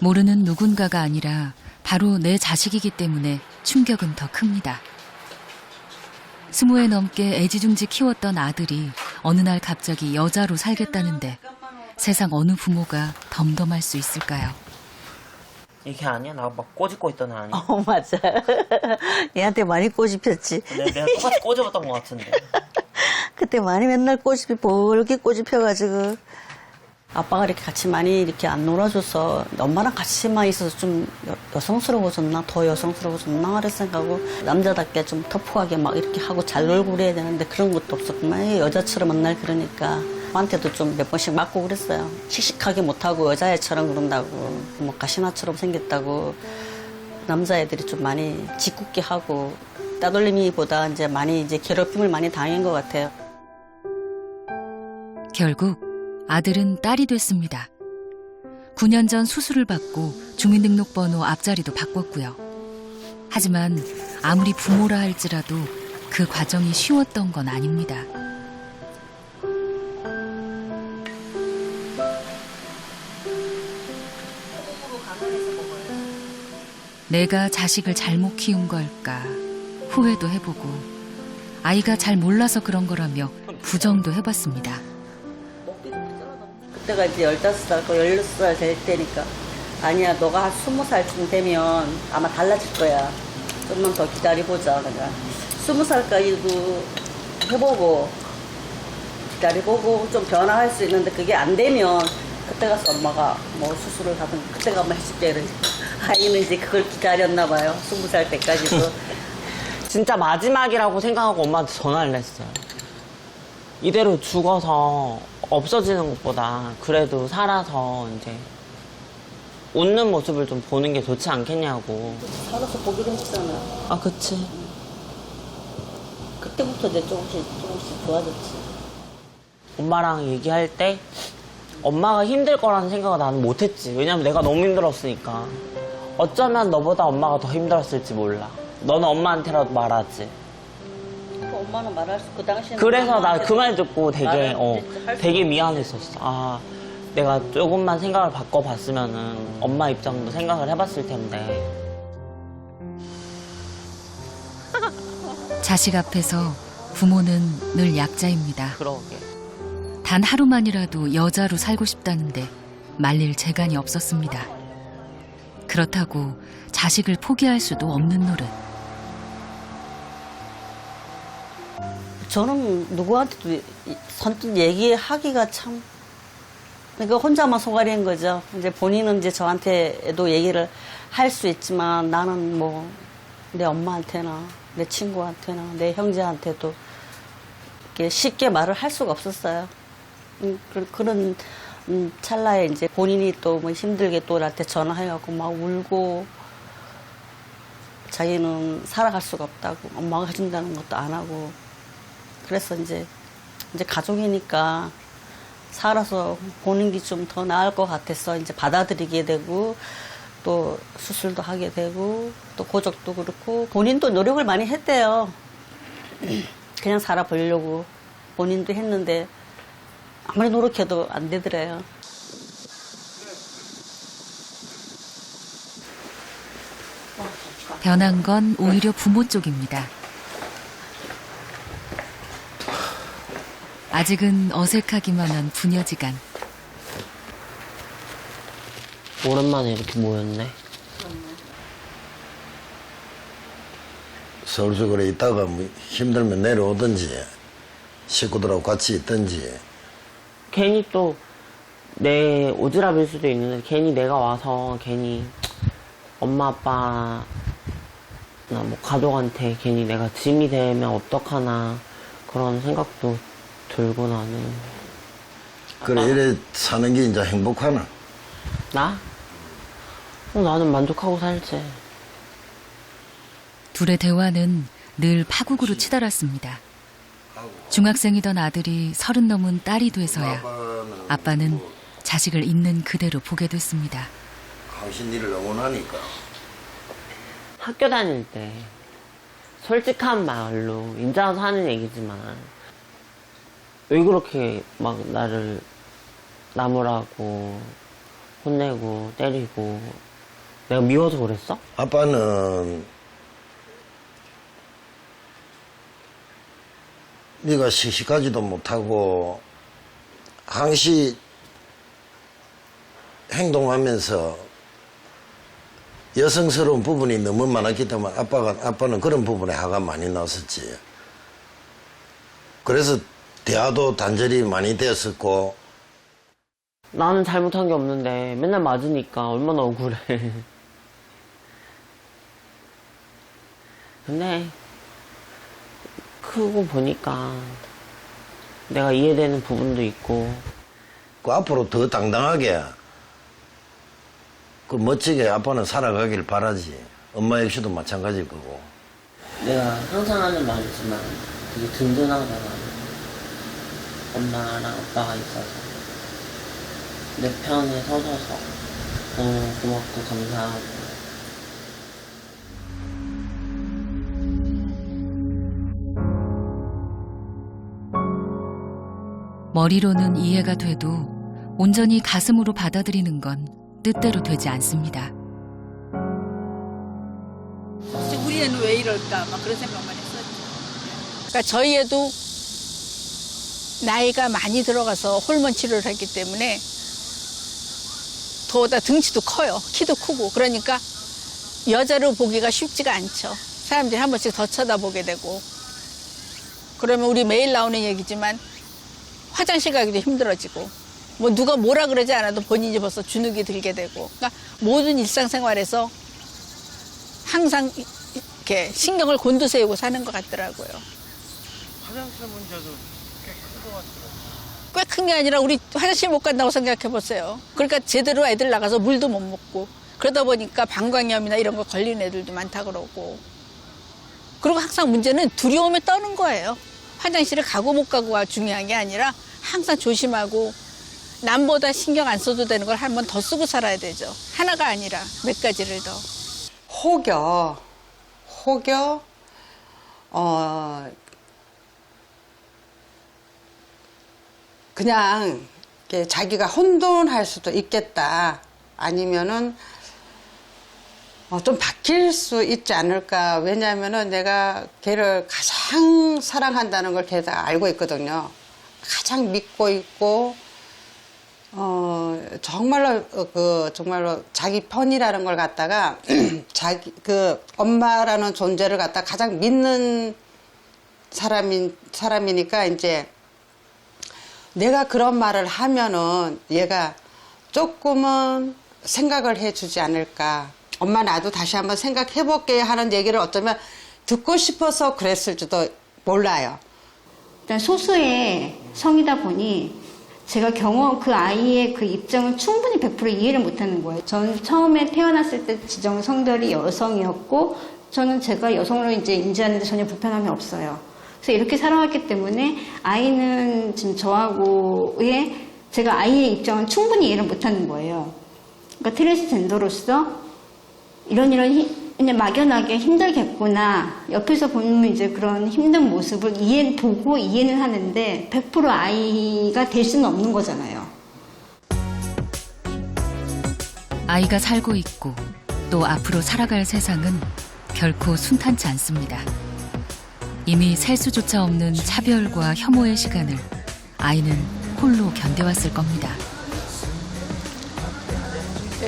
모르는 누군가가 아니라 바로 내 자식이기 때문에 충격은 더 큽니다. 20회 넘게 애지중지 키웠던 아들이 어느 날 갑자기 여자로 살겠다는데 세상 어느 부모가 덤덤할 수 있을까요? 이게 아니야? 나 막 꼬집고 있던 애 아니야? 맞아. 얘한테 많이 꼬집혔지. 내가 똑같이 꼬집었던 것 같은데. 그때 많이 맨날 꼬집히 볼게 꼬집혀가지고 아빠가 이렇게 같이 많이 이렇게 안 놀아줘서 엄마랑 같이만 있어서 좀 여성스러워졌나 더 여성스러워졌나 그래 생각하고 남자답게 좀 터프하게 막 이렇게 하고 잘 놀고 그래야 되는데 그런 것도 없었구만. 여자처럼 맨날 그러니까 저한테도 좀 몇 번씩 맞고 그랬어요. 씩씩하게 못하고 여자애처럼 그런다고 뭐 가시나처럼 생겼다고 남자애들이 좀 많이 짓궂게 하고 따돌림이보다 이제 많이 이제 괴롭힘을 많이 당한 것 같아요. 결국 아들은 딸이 됐습니다. 9년 전 수술을 받고 주민등록번호 앞자리도 바꿨고요. 하지만 아무리 부모라 할지라도 그 과정이 쉬웠던 건 아닙니다. 내가 자식을 잘못 키운 걸까 후회도 해보고 아이가 잘 몰라서 그런 거라며 부정도 해봤습니다. 그때가 이제 15살, 16살 될 때니까 아니야 너가 한 20살쯤 되면 아마 달라질 거야. 좀만 더 기다려보자. 내가 20살까지도 해보고 기다려보고 좀 변화할 수 있는데 그게 안 되면 그때 가서 엄마가 뭐 수술을 하든 그때 가면 해줄게. 이러니까 아이는 이제 그걸 기다렸나 봐요. 20살 때까지도. 진짜 마지막이라고 생각하고 엄마한테 전화를 했어요. 이대로 죽어서 없어지는 것보다 그래도 살아서 이제 웃는 모습을 좀 보는 게 좋지 않겠냐고. 살아서 보기로 했잖아. 아, 그치. 그때부터 이제 조금씩 좋아졌지. 엄마랑 얘기할 때 엄마가 힘들 거라는 생각을 나는 못했지. 왜냐면 내가 너무 힘들었으니까. 어쩌면 너보다 엄마가 더 힘들었을지 몰라. 너는 엄마한테라도 말하지. 엄마는 말할 수, 그 당시에는. 그래서 나 그 말 듣고 되게, 할수 되게 미안했었어. 아, 내가 조금만 생각을 바꿔봤으면은 엄마 입장도 생각을 해봤을 텐데. 자식 앞에서 부모는 늘 약자입니다. 그러게. 단 하루만이라도 여자로 살고 싶다는데 말릴 재간이 없었습니다. 그렇다고 자식을 포기할 수도 없는 노릇. 저는 누구한테도 선뜻 얘기하기가 참, 그러니까 혼자만 속앓이인 거죠. 이제 본인은 이제 저한테도 얘기를 할 수 있지만 나는 뭐 내 엄마한테나 내 친구한테나 내 형제한테도 이렇게 쉽게 말을 할 수가 없었어요. 그런 찰나에 이제 본인이 또 뭐 힘들게 또 나한테 전화해갖고 막 울고 자기는 살아갈 수가 없다고 엄마가 해준다는 것도 안 하고 그래서 이제 가족이니까 살아서 보는 게 좀 더 나을 것 같아서 이제 받아들이게 되고 또 수술도 하게 되고 또 고적도 그렇고 본인도 노력을 많이 했대요. 그냥 살아보려고 본인도 했는데 아무리 노력해도 안 되더래요. 변한 건 오히려 부모 쪽입니다. 아직은 어색하기만 한 부녀지간. 오랜만에 이렇게 모였네. 서울 쪽으로 있다가 뭐 힘들면 내려오든지 식구들하고 같이 있든지. 괜히 또 내 오지랖일 수도 있는데 괜히 내가 와서 괜히 엄마 아빠나 뭐 가족한테 괜히 내가 짐이 되면 어떡하나 그런 생각도 들고 나는. 그래 이래 사는 게 이제 행복하나? 나? 나는 만족하고 살지. 둘의 대화는 늘 파국으로 치달았습니다. 중학생이던 아들이 30 넘은 딸이 돼서야 아빠는 자식을 있는 그대로 보게 됐습니다. 당신 일을 응원하니까. 학교 다닐 때 솔직한 말로 인자서 하는 얘기지만 왜 그렇게 막 나를 나무라고 혼내고 때리고. 내가 미워서 그랬어? 아빠는 네가 씩씩하지도 못하고 항시 행동하면서 여성스러운 부분이 너무 많았기 때문에 아빠는 그런 부분에 화가 많이 났었지. 그래서 대화도 단절이 많이 되었었고. 나는 잘못한 게 없는데 맨날 맞으니까 얼마나 억울해. 근데 크고 보니까 내가 이해되는 부분도 있고. 그 앞으로 더 당당하게 그 멋지게 아빠는 살아가길 바라지. 엄마 역시도 마찬가지일 거고. 내가 항상 하는 말이지만 되게 든든하잖아. 엄마랑 아빠가 있어서 내 편에 서줘서 너무 고맙고 감사하고. 머리로는 이해가 돼도 온전히 가슴으로 받아들이는 건 뜻대로 되지 않습니다. 우리 애는 왜 이럴까 막 그런 생각만 했었죠. 그러니까 저희 애도 나이가 많이 들어가서 호르몬 치료를 했기 때문에 더다 등치도 커요. 키도 크고. 그러니까 여자로 보기가 쉽지가 않죠. 사람들이 한 번씩 더 쳐다보게 되고. 그러면 우리 매일 나오는 얘기지만 화장실 가기도 힘들어지고 뭐 누가 뭐라 그러지 않아도 본인이 벌써 주눅이 들게 되고. 그러니까 모든 일상생활에서 항상 이렇게 신경을 곤두세우고 사는 것 같더라고요. 화장실 문제도 꽤 큰 것 같더라고요. 꽤 큰 게 아니라 우리 화장실 못 간다고 생각해 보세요. 그러니까 제대로 애들 나가서 물도 못 먹고 그러다 보니까 방광염이나 이런 거 걸리는 애들도 많다 그러고. 그리고 항상 문제는 두려움에 떠는 거예요. 화장실을 가고 못 가고가 중요한 게 아니라 항상 조심하고 남보다 신경 안 써도 되는 걸 한 번 더 쓰고 살아야 되죠. 하나가 아니라 몇 가지를 더. 혹여, 그냥 이렇게 자기가 혼돈할 수도 있겠다. 아니면은 좀 바뀔 수 있지 않을까. 왜냐하면은 내가 걔를 가장 사랑한다는 걸 걔 다 알고 있거든요. 가장 믿고 있고, 정말로 자기 편이라는 걸 갖다가 엄마라는 존재를 갖다 가장 믿는 사람이니까 이제 내가 그런 말을 하면은 얘가 조금은 생각을 해주지 않을까. 엄마 나도 다시 한번 생각해볼게 하는 얘기를 어쩌면 듣고 싶어서 그랬을지도 몰라요. 일단 소수의 성이다 보니 제가 그 아이의 그 입장을 충분히 100% 이해를 못하는 거예요. 전 처음에 태어났을 때 지정 성별이 여성이었고 저는 제가 여성으로 이제 인지하는데 전혀 불편함이 없어요. 그래서 이렇게 살아왔기 때문에 아이는 지금 저하고의 제가 아이의 입장은 충분히 이해를 못하는 거예요. 그러니까 트랜스젠더로서 이런 그냥 막연하게 힘들겠구나. 옆에서 보면 이제 그런 힘든 모습을 보고 이해는 하는데 100% 아이가 될 수는 없는 거잖아요. 아이가 살고 있고 또 앞으로 살아갈 세상은 결코 순탄치 않습니다. 이미 셀 수조차 없는 차별과 혐오의 시간을 아이는 홀로 견뎌왔을 겁니다.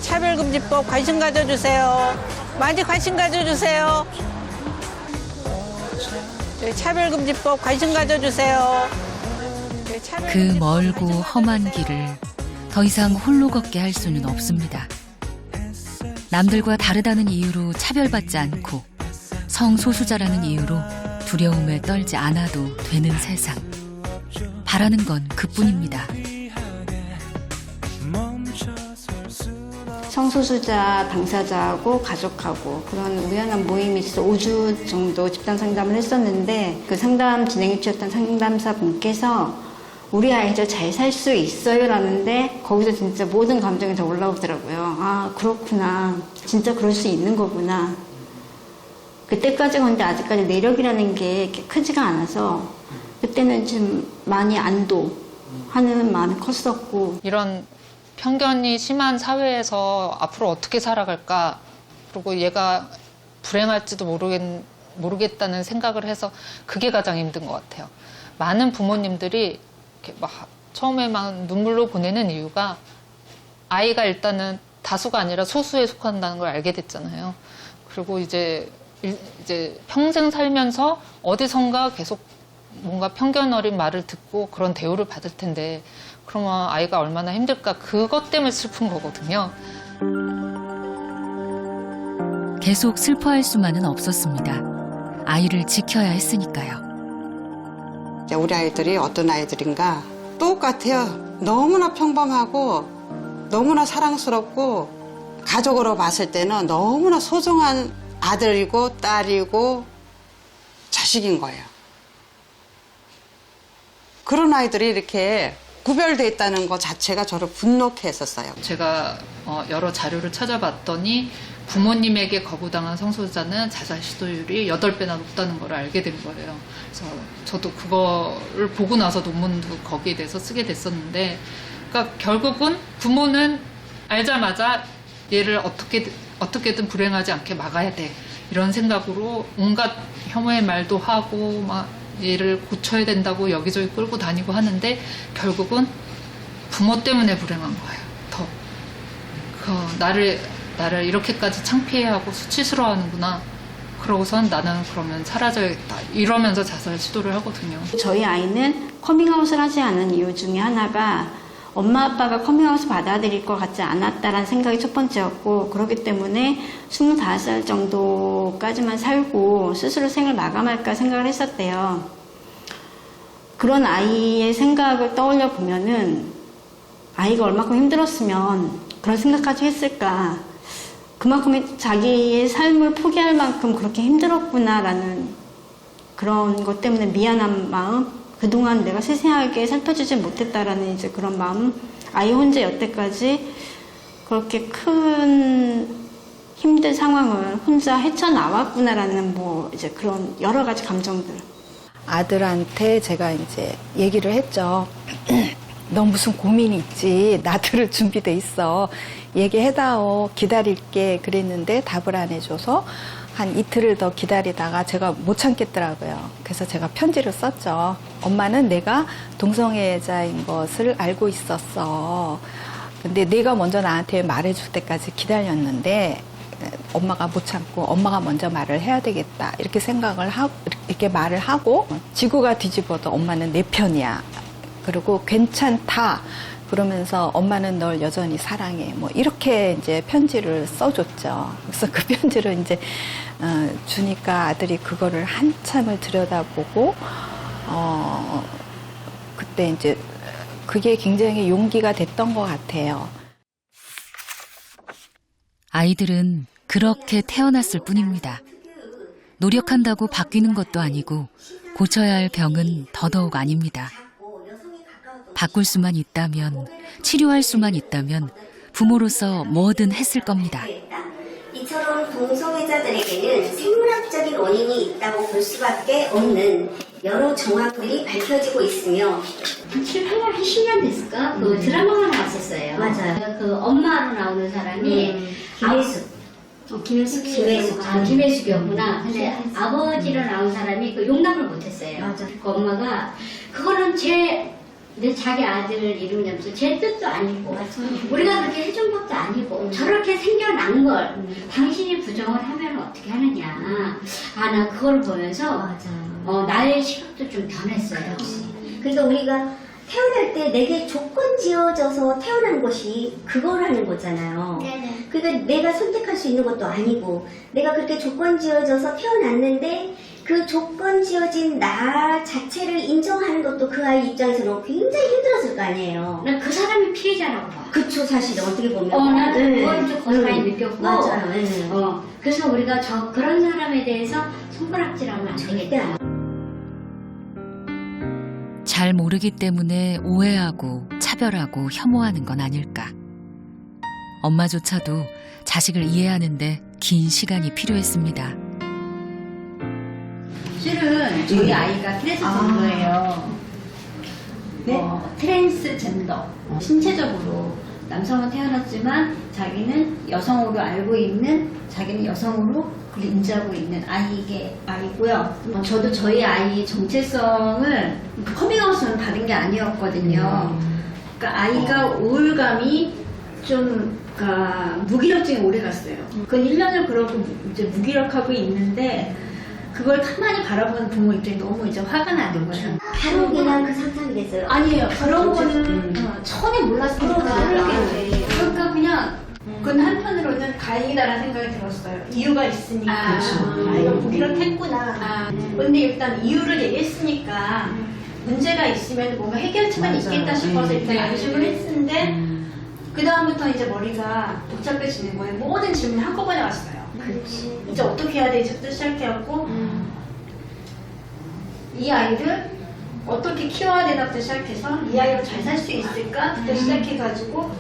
차별금지법 관심 가져주세요. 많이 관심 가져주세요. 차별금지법 관심 가져주세요. 그 멀고 험한 길을 더 이상 홀로 걷게 할 수는 없습니다. 남들과 다르다는 이유로 차별받지 않고 성소수자라는 이유로 두려움에 떨지 않아도 되는 세상. 바라는 건 그뿐입니다. 성소수자 당사자하고 가족하고 그런 우연한 모임이 있어서 5주 정도 집단 상담을 했었는데 그 상담 진행 유치였던 상담사 분께서 우리 아이 저 잘 살 수 있어요 라는데 거기서 진짜 모든 감정이 다 올라오더라고요. 아 그렇구나. 진짜 그럴 수 있는 거구나. 그때까지 근데 아직까지 내력이라는 게 이렇게 크지가 않아서 그때는 좀 많이 안도하는 마음이 컸었고 이런 편견이 심한 사회에서 앞으로 어떻게 살아갈까, 그리고 얘가 불행할지도 모르겠다는 생각을 해서 그게 가장 힘든 것 같아요. 많은 부모님들이 이렇게 막 처음에 막 눈물로 보내는 이유가 아이가 일단은 다수가 아니라 소수에 속한다는 걸 알게 됐잖아요. 그리고 이제 평생 살면서 어디선가 계속 뭔가 편견 어린 말을 듣고 그런 대우를 받을 텐데 그러면 아이가 얼마나 힘들까, 그것 때문에 슬픈 거거든요. 계속 슬퍼할 수만은 없었습니다. 아이를 지켜야 했으니까요. 우리 아이들이 어떤 아이들인가 똑같아요. 너무나 평범하고 너무나 사랑스럽고 가족으로 봤을 때는 너무나 소중한 아들이고 딸이고 자식인 거예요. 그런 아이들이 이렇게 구별돼 있다는 것 자체가 저를 분노케 했었어요. 제가 여러 자료를 찾아봤더니 부모님에게 거부당한 성소수자는 자살 시도율이 8배나 높다는 걸 알게 된 거예요. 그래서 저도 그거를 보고 나서 논문도 거기에 대해서 쓰게 됐었는데, 그러니까 결국은 부모는 알자마자 얘를 어떻게든 불행하지 않게 막아야 돼, 이런 생각으로 온갖 혐오의 말도 하고 막 얘를 고쳐야 된다고 여기저기 끌고 다니고 하는데 결국은 부모 때문에 불행한 거예요. 나를 이렇게까지 창피해하고 수치스러워하는구나. 그러고선 나는 그러면 사라져야겠다, 이러면서 자살 시도를 하거든요. 저희 아이는 커밍아웃을 하지 않은 이유 중에 하나가 엄마 아빠가 커밍아웃을 받아들일 것 같지 않았다라는 생각이 첫 번째였고, 그렇기 때문에 25살 정도까지만 살고 스스로 생을 마감할까 생각을 했었대요. 그런 아이의 생각을 떠올려 보면은 아이가 얼마큼 힘들었으면 그런 생각까지 했을까, 그만큼 자기의 삶을 포기할 만큼 그렇게 힘들었구나라는 그런 것 때문에 미안한 마음, 그동안 내가 세세하게 살펴주지 못했다라는 이제 그런 마음, 아이 혼자 여태까지 그렇게 큰 힘든 상황을 혼자 헤쳐나왔구나라는 이제 그런 여러 가지 감정들. 아들한테 제가 이제 얘기를 했죠. 너 무슨 고민이 있지? 나 들을 준비돼 있어. 얘기해다오. 기다릴게. 그랬는데 답을 안 해줘서 한 이틀을 더 기다리다가 제가 못 참겠더라고요. 그래서 제가 편지를 썼죠. 엄마는 내가 동성애자인 것을 알고 있었어. 근데 내가 먼저 나한테 말해줄 때까지 기다렸는데 엄마가 못 참고 엄마가 먼저 말을 해야 되겠다, 이렇게 생각을 하고 이렇게 말을 하고, 지구가 뒤집어도 엄마는 내 편이야. 그리고 괜찮다. 그러면서 엄마는 널 여전히 사랑해. 이렇게 이제 편지를 써줬죠. 그래서 그 편지를 이제 주니까 아들이 그거를 한참을 들여다보고, 그때 이제 그게 굉장히 용기가 됐던 것 같아요. 아이들은 그렇게 태어났을 뿐입니다. 노력한다고 바뀌는 것도 아니고 고쳐야 할 병은 더더욱 아닙니다. 바꿀 수만 있다면, 치료할 수만 있다면 부모로서 뭐든 했을 겁니다. 이처럼 동성애자들에게는 생물학적인 원인이 있다고 볼 수밖에 없는 여러 정황들이 밝혀지고 있으며, 한 10년 됐을까? 그 드라마가 나왔었어요. 맞아요. 그 엄마로 나오는 사람이 김혜숙. 김혜숙이었구나. 근데 아버지로 나온 사람이 그 용납을 못했어요. 맞아. 그 엄마가 그거는 자기 아들 이름이면서 제 뜻도 아니고, 우리가 그렇게 해준 것도 아니고, 저렇게 생겨난 걸 당신이 부정을 하면 어떻게 하느냐. 나 그걸 보면서 나의 시각도 좀 변했어요. 그러니까 우리가 태어날 때 내게 조건 지어져서 태어난 것이 그거라는 거잖아요. 네네. 그러니까 내가 선택할 수 있는 것도 아니고, 내가 그렇게 조건 지어져서 태어났는데 그 조건 지어진 나 자체를 인정하는 것도 그 아이 입장에서는 굉장히 힘들었을 거 아니에요. 난 그 사람이 피해자라고 봐. 그쵸, 사실은 어떻게 보면. 난 그걸 좀 고스란히 느꼈고. 맞아요. 네. 그래서 우리가 그런 사람에 대해서 손가락질하면 안 되겠다. 잘 모르기 때문에 오해하고 차별하고 혐오하는 건 아닐까. 엄마조차도 자식을 이해하는데 긴 시간이 필요했습니다. 실은 저희 아이가 트랜스젠더예요. 네? 트랜스젠더. 신체적으로 남성은 태어났지만 자기는 여성으로 알고 있는, 자기는 여성으로 그걸 인지하고 있는 아이고요. 저도 저희 아이 정체성을 커밍아웃은 받은 게 아니었거든요. 그러니까 아이가 우울감이 좀 그러니까 무기력증이 오래 갔어요. 그 1년을 그러고 이제 무기력하고 있는데 그걸 가만히 바라보는 부모 입장이 너무 이제 화가 나는 거예요. 바로 그냥 그 상상이 됐어요. 아니에요. 그런 거는 전혀 몰랐으니까. 그러니까 그냥 그건 한편으로는 다행이다라는 생각이 들었어요. 이유가 있으니까. 아이가 무기력했구나. 근데 일단 이유를 얘기했으니까 문제가 있으면 뭔가 해결책은 있겠다 싶어서 일단 안심을 했는데 그 다음부터 이제 머리가 복잡해지는 거예요. 모든 질문이 한꺼번에 왔어요. 이제 어떻게 해야 되지부터 시작해갖고 이 아이를 어떻게 키워야 되나부터 시작해서 이 아이가 잘 살 수 있을까부터 시작해가지고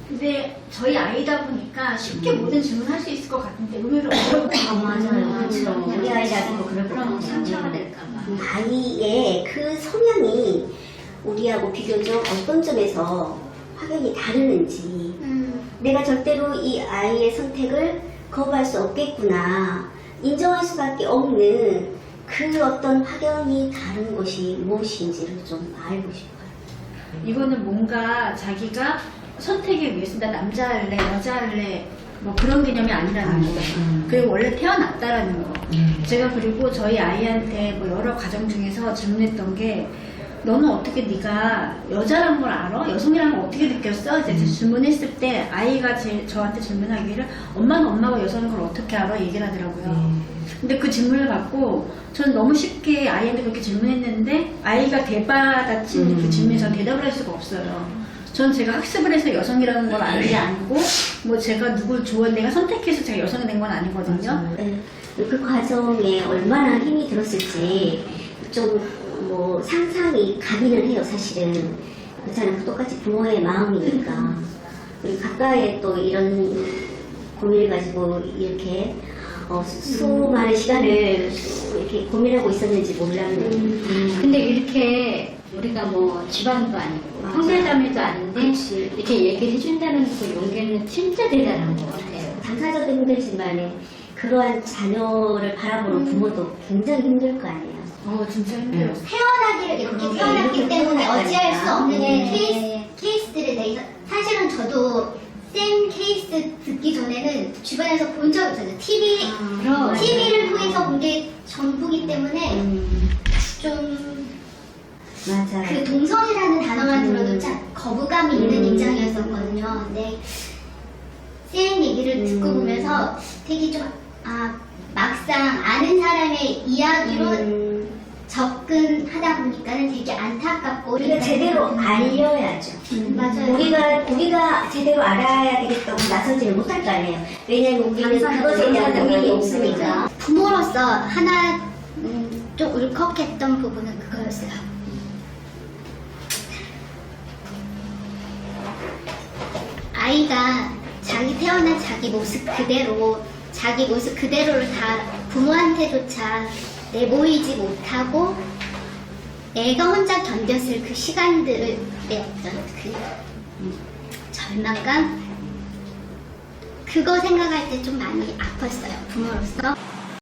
근데 저희 아이다 보니까 쉽게 모든 질문을 할 수 있을 것 같은데 의외로 어려워요. 맞아요. 그렇죠. 우리 아이라도 그런 상처가 될까봐. 아이의 그 성향이 우리하고 비교적 어떤 점에서 확연히 다르는지 내가 절대로 이 아이의 선택을 거부할 수 없겠구나 인정할 수밖에 없는 그 어떤 확연히 다른 것이 무엇인지를 좀 알고 싶어요. 이거는 뭔가 자기가 선택에 위해서 나 남자 할래 여자 할래 뭐 그런 개념이 아니라는 거예요. 그리고 원래 태어났다라는 거. 제가 그리고 저희 아이한테 뭐 여러 과정 중에서 질문했던 게 너는 어떻게 네가 여자란 걸 알아? 여성이라는 걸 어떻게 느꼈어? 이제 질문했을 때 아이가 저한테 질문하기를 엄마는 엄마가 여성인 걸 어떻게 알아? 얘기를 하더라고요. 근데 그 질문을 받고 저는 너무 쉽게 아이한테 그렇게 질문했는데 아이가 대받아친 그 질문에 전 대답을 할 수가 없어요. 전 제가 학습을 해서 여성이라는 걸 아는 게 아니고 뭐 제가 누굴 내가 선택해서 제가 여성이 된 건 아니거든요. 그 과정에 얼마나 힘이 들었을지 좀 뭐 상상이 가기는 해요. 사실은 그렇잖아요. 똑같이 부모의 마음이니까 우리 가까이에 또 이런 고민을 가지고 이렇게 수많은 시간을 이렇게 고민하고 있었는지 몰랐는데 근데 이렇게 우리가 뭐 집안도 아니고 형제자매도 아닌데 이렇게 얘기를 해준다는 그 용기는 진짜 대단한 것 같아요. 당사자도 힘들지만 그러한 자녀를 바라보는 부모도 굉장히 힘들 거 아니에요. 진짜 힘들어요. 태어나기를 이렇게 태어났기 때문에 어찌할 수 없는 케이스들에 대해서 사실은 저도 쌤 케이스 듣기 전에는 주변에서 본 적이 없어요. TV를 통해서 본 게 전부기 때문에 좀 맞아요. 그 동성이라는 단어만 들어도 참 거부감이 있는 입장이었었거든요. 근데 쌤 얘기를 듣고 보면서 되게 좀 막상 아는 사람의 이야기로 접근하다 보니까는 되게 안타깝고 우리가 제대로 알려야죠. 맞아요. 우리가 제대로 알아야 되겠다고 나서지를 못할 거 아니에요. 왜냐면 우리는 그것에 대한 고민이 없으니까. 부모로서 하나 좀 울컥했던 부분은 그거였어요. 아이가 자기 태어난 자기 모습 그대로를 다 부모한테조차 내보이지 못하고 애가 혼자 견뎠을 그 시간들의 어떤 그 절망감 그거 생각할 때 좀 많이 아팠어요 부모로서.